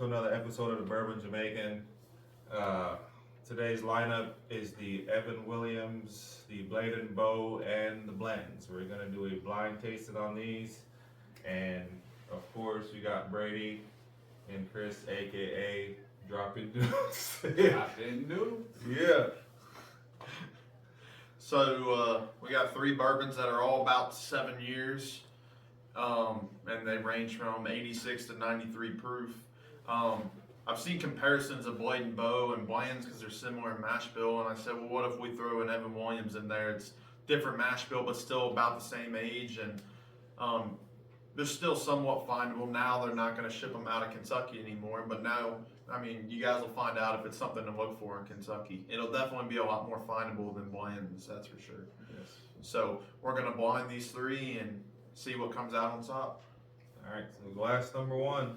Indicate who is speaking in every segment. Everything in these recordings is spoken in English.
Speaker 1: to another episode of the Bourbon Jamaican. Today's lineup is the Evan Williams, the Blade and Bow, and the blends. We're gonna do a blind tasting on these, and of course we got Brady and Chris, aka Dropping Deuce.
Speaker 2: Dropping Deuce.
Speaker 1: Yeah.
Speaker 3: So we got 3 bourbons that are all about 7 years, and they range from 86 to 93 proof. I've seen comparisons of Blade and Bow and blends because they're similar in mash bill, and I said, well, what if we throw an Evan Williams in there? It's different mash bill, but still about the same age, and they're still somewhat findable. Now they're not going to ship them out of Kentucky anymore, but now, I mean, you guys will find out if it's something to look for in Kentucky. It'll definitely be a lot more findable than blends, that's for sure.
Speaker 1: Yes.
Speaker 3: So we're going to blind these 3 and see what comes out on top.
Speaker 1: All right. So glass number 1.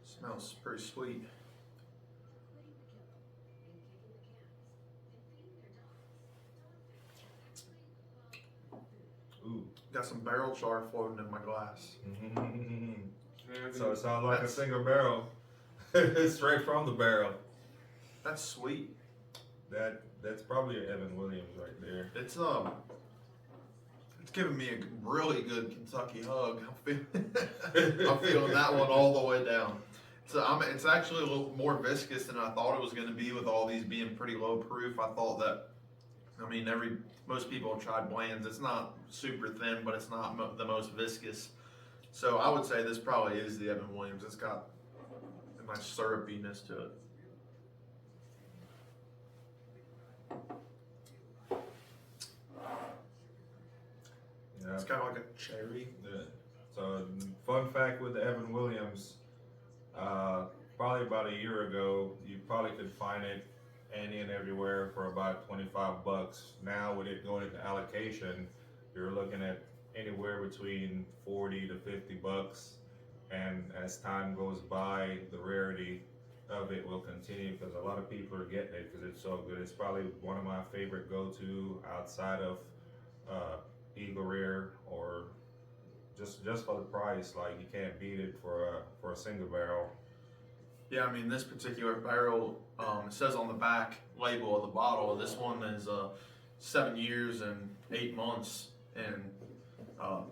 Speaker 3: Smells pretty sweet.
Speaker 1: Ooh.
Speaker 3: Got some barrel char floating in my glass.
Speaker 1: So it sounds like a single barrel, straight from the barrel.
Speaker 3: That's sweet.
Speaker 1: That's probably an Evan Williams right there.
Speaker 3: It's giving me a really good Kentucky hug. I'm feeling that one all the way down. It's actually a little more viscous than I thought it was going to be with all these being pretty low proof. I thought that, I mean, most people have tried blends. It's not super thin, but it's not the most viscous. So I would say this probably is the Evan Williams. It's got a nice syrupiness to it.
Speaker 1: Yeah.
Speaker 3: It's kind of like a cherry.
Speaker 1: Yeah. So fun fact with the Evan Williams, probably about a year ago, you probably could find it any and everywhere for about $25. Now with it going into allocation, you're looking at anywhere between 40 to 50 bucks. And as time goes by, the rarity of it will continue because a lot of people are getting it because it's so good. It's probably one of my favorite go-to outside of Eagle Rare, or just for the price. Like, you can't beat it for a single barrel.
Speaker 3: Yeah, I mean, this particular barrel, it says on the back label of the bottle, this one is 7 years and 8 months. And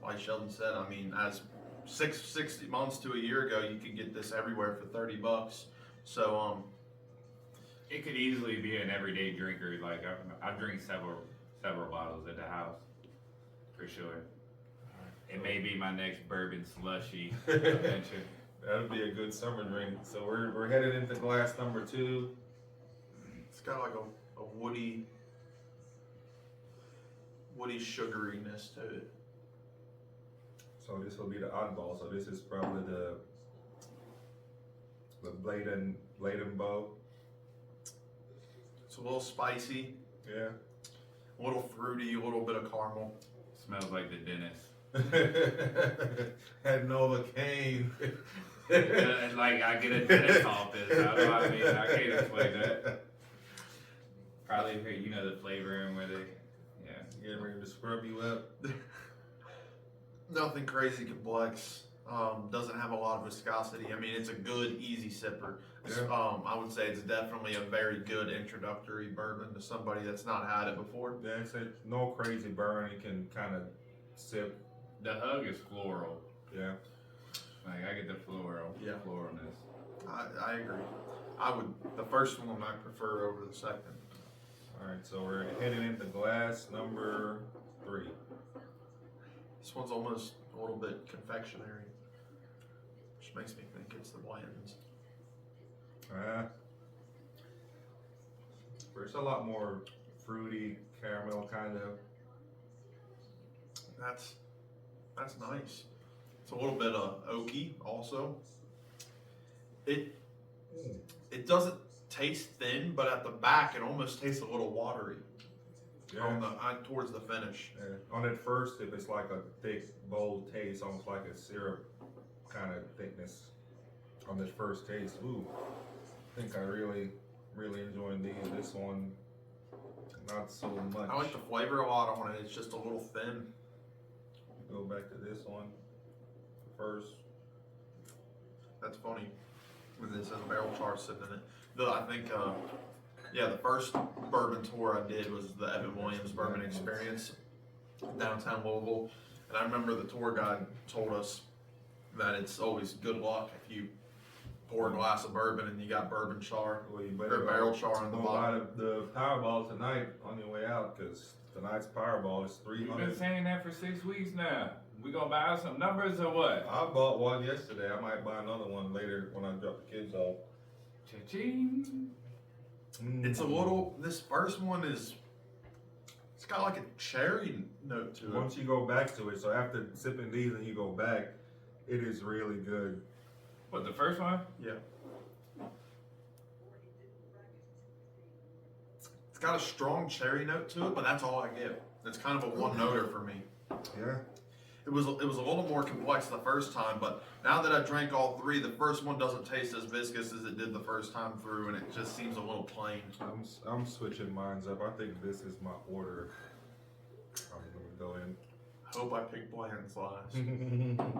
Speaker 3: like Sheldon said, I mean, as 60 months to a year ago, you could get this everywhere for 30 bucks. So
Speaker 2: It could easily be an everyday drinker. Like I drink several bottles at the house, for sure. It may be my next bourbon slushy adventure.
Speaker 1: That'll be a good summer drink. So we're headed into glass number 2.
Speaker 3: it's got like a woody sugariness to it.
Speaker 1: So this will be the oddball. So this is probably the Blade and Bow.
Speaker 3: It's a little spicy,
Speaker 1: Yeah.
Speaker 3: a little fruity, a little bit of caramel.
Speaker 2: Smells like the dentist.
Speaker 1: Had Novocaine.
Speaker 2: It's like I get a dentist office. I mean, I can't explain that. Probably, you know, the flavor and where they, yeah.
Speaker 1: Get ready to scrub you up.
Speaker 3: Nothing crazy complex. Doesn't have a lot of viscosity. I mean, it's a good, easy sipper.
Speaker 1: Yeah.
Speaker 3: I would say it's definitely a very good introductory bourbon to somebody that's not had it before.
Speaker 1: Yeah, it's no crazy burn. You can kind of sip.
Speaker 2: The hug is floral.
Speaker 1: Yeah.
Speaker 2: Like, I get the floralness.
Speaker 3: I agree. The first one I prefer over the second.
Speaker 1: All right, so we're heading into glass number 3.
Speaker 3: This one's almost a little bit confectionery, which makes me think it's the blends.
Speaker 1: It's a lot more fruity, caramel kind of.
Speaker 3: That's nice. It's a little bit oaky also. It doesn't taste thin, but at the back it almost tastes a little watery.
Speaker 1: Yeah.
Speaker 3: Towards the finish.
Speaker 1: On it first, if it's like a thick, bold taste, almost like a syrup kind of thickness on this first taste. Ooh, I think I really enjoying these. This one, not so much.
Speaker 3: I like the flavor a lot on it. It's just a little thin.
Speaker 1: Go back to this one. first.
Speaker 3: That's funny. With this as a barrel char sitting in it. I think, the first bourbon tour I did was the Evan Williams Bourbon Experience, downtown Louisville. And I remember the tour guide told us that it's always good luck if you pour a glass of bourbon and you got bourbon char
Speaker 1: Well, you
Speaker 3: or barrel char in the
Speaker 1: go
Speaker 3: bottom.
Speaker 1: buy the Powerball tonight on your way out, because tonight's Powerball is
Speaker 2: You've been
Speaker 1: 300.
Speaker 2: saying that for 6 weeks now. We gonna buy some numbers or what?
Speaker 1: I bought one yesterday. I might buy another one later when I drop the kids off.
Speaker 2: Cha-ching.
Speaker 3: It's a little, this first one it's got like a cherry note to it.
Speaker 1: Once you go back to it, so after sipping these and you go back, it is really good.
Speaker 2: What, the first one?
Speaker 3: Yeah. It's got a strong cherry note to it, but that's all I get. It's kind of a one-noter for me.
Speaker 1: Yeah.
Speaker 3: It was a little more complex the first time, but now that I drank all three, the first one doesn't taste as viscous as it did the first time through, and it just seems a little plain.
Speaker 1: I'm switching mines up. I think this is my order. I'm gonna go in.
Speaker 3: I hope I pick Bland's last. Because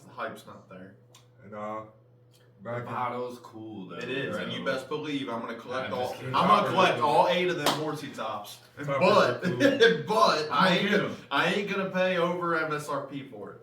Speaker 3: the hype's not there.
Speaker 1: And
Speaker 2: The
Speaker 1: back
Speaker 2: bottle's cool though.
Speaker 3: It is, and you
Speaker 2: bro.
Speaker 3: best believe I'm gonna collect
Speaker 2: I'm
Speaker 3: all.
Speaker 2: just kidding.
Speaker 3: I'm gonna collect all 8 of them horsey tops. But
Speaker 1: Toppers are cool.
Speaker 3: but
Speaker 2: I'm gonna get 'em.
Speaker 3: I ain't gonna pay over MSRP for it.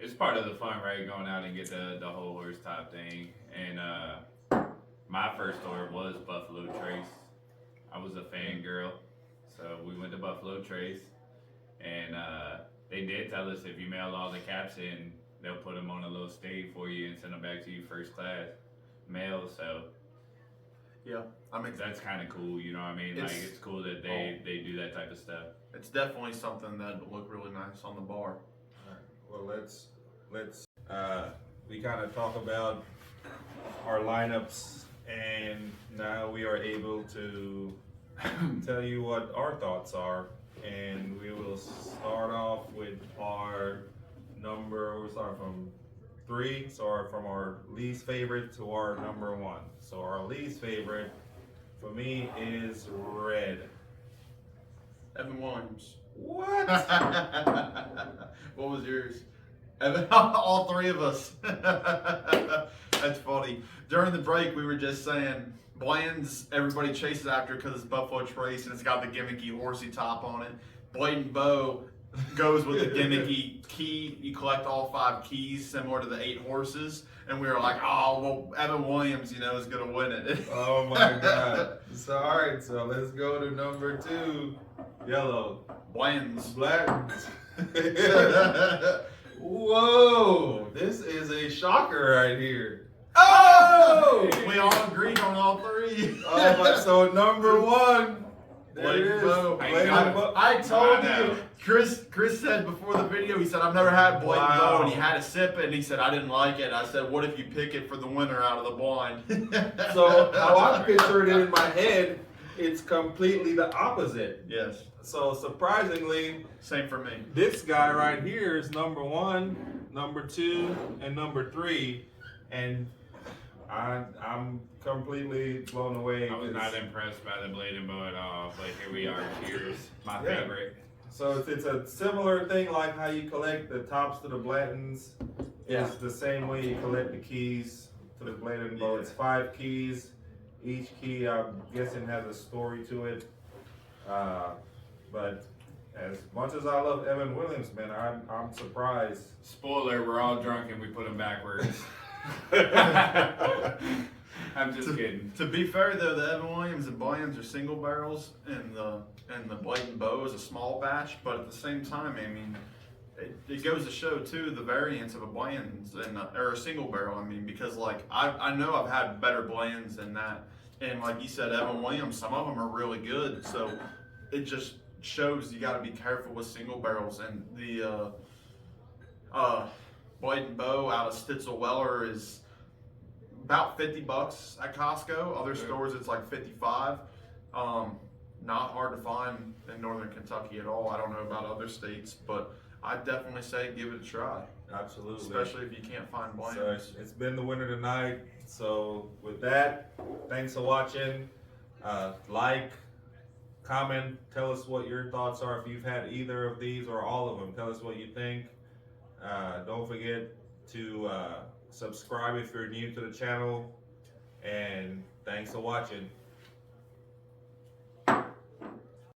Speaker 2: It's part of the fun, right? Going out and get the whole horse top thing. And my first order was Buffalo Trace. I was a fangirl, so we went to Buffalo Trace, and they did tell us if you mail all the caps in, they'll put them on a little stave for you and send them back to you first class mail. So
Speaker 3: Yeah, I mean
Speaker 2: that's kind of cool, you know what I mean? Like it's cool that they do that type of stuff.
Speaker 3: it's definitely something that would look really nice on the bar.
Speaker 1: Well, let's we kind of talk about our lineups, and now we are able to tell you what our thoughts are, and we will start off with our number. We'll start from 3, so from our least favorite to our number 1. So our least favorite for me is red.
Speaker 3: Evan Williams.
Speaker 1: What?
Speaker 3: What was yours? Evan, all 3 of us. That's funny. During the break, we were just saying Bland's everybody chases after because it's Buffalo Trace and it's got the gimmicky horsey top on it. Bladen Bow goes with the gimmicky key. You collect all 5 keys, similar to the 8 horses. And we were like, oh, well, Evan Williams, is going to win it.
Speaker 1: Oh my God. So, all right, so let's go to number 2, yellow.
Speaker 3: Bland's.
Speaker 1: Black. Whoa, this is a shocker right here. Oh!
Speaker 3: We all agreed on all 3.
Speaker 1: Oh my, so number 1. There it is.
Speaker 3: Bow.
Speaker 1: Bladen Bow.
Speaker 3: I told
Speaker 2: I know.
Speaker 3: you. Chris said before the video, he said, I've never had Bladen
Speaker 1: Wow.
Speaker 3: Bow, and he had a sip and he said, I didn't like it. I said, what if you pick it for the winner out of the blind?
Speaker 1: So how I pictured it in my head, it's completely the opposite.
Speaker 3: Yes.
Speaker 1: So surprisingly,
Speaker 3: Same for me.
Speaker 1: this guy right here is number 1, number 2, and number 3, and I'm completely blown away.
Speaker 2: I was
Speaker 1: 'cause-
Speaker 2: not impressed by the Bladen Bow at all, but here we are. Cheers. My
Speaker 1: Yeah.
Speaker 2: favorite.
Speaker 1: So it's a similar thing like how you collect the tops to the Blantons.
Speaker 3: Yeah.
Speaker 1: It's the same way you collect the keys to the Bladen Bow. It's 5 keys. Each key, I'm guessing, has a story to it. But as much as I love Evan Williams, man, I'm surprised.
Speaker 2: Spoiler, we're all drunk and we put them backwards. I'm just kidding.
Speaker 3: To be fair though, the Evan Williams and Bland's are single barrels, and the Bladen Bow is a small batch. But at the same time, I mean, it goes to show too the variance of a Bland's or a single barrel. I mean, because like I know I've had better Bland's than that, and like you said, Evan Williams, some of them are really good. So it just shows you got to be careful with single barrels, and the Bladen Bow out of Stitzel-Weller is about $50 at Costco. Other stores it's like 55. Not hard to find in Northern Kentucky at all. I don't know about other states, but I'd definitely say give it a try.
Speaker 1: Absolutely.
Speaker 3: Especially if you can't find
Speaker 1: So
Speaker 3: Bland's.
Speaker 1: it's been the winner tonight. So with that, thanks for watching. Like, comment, tell us what your thoughts are if you've had either of these or all of them. Tell us what you think. Don't forget to subscribe if you're new to the channel, and thanks for watching.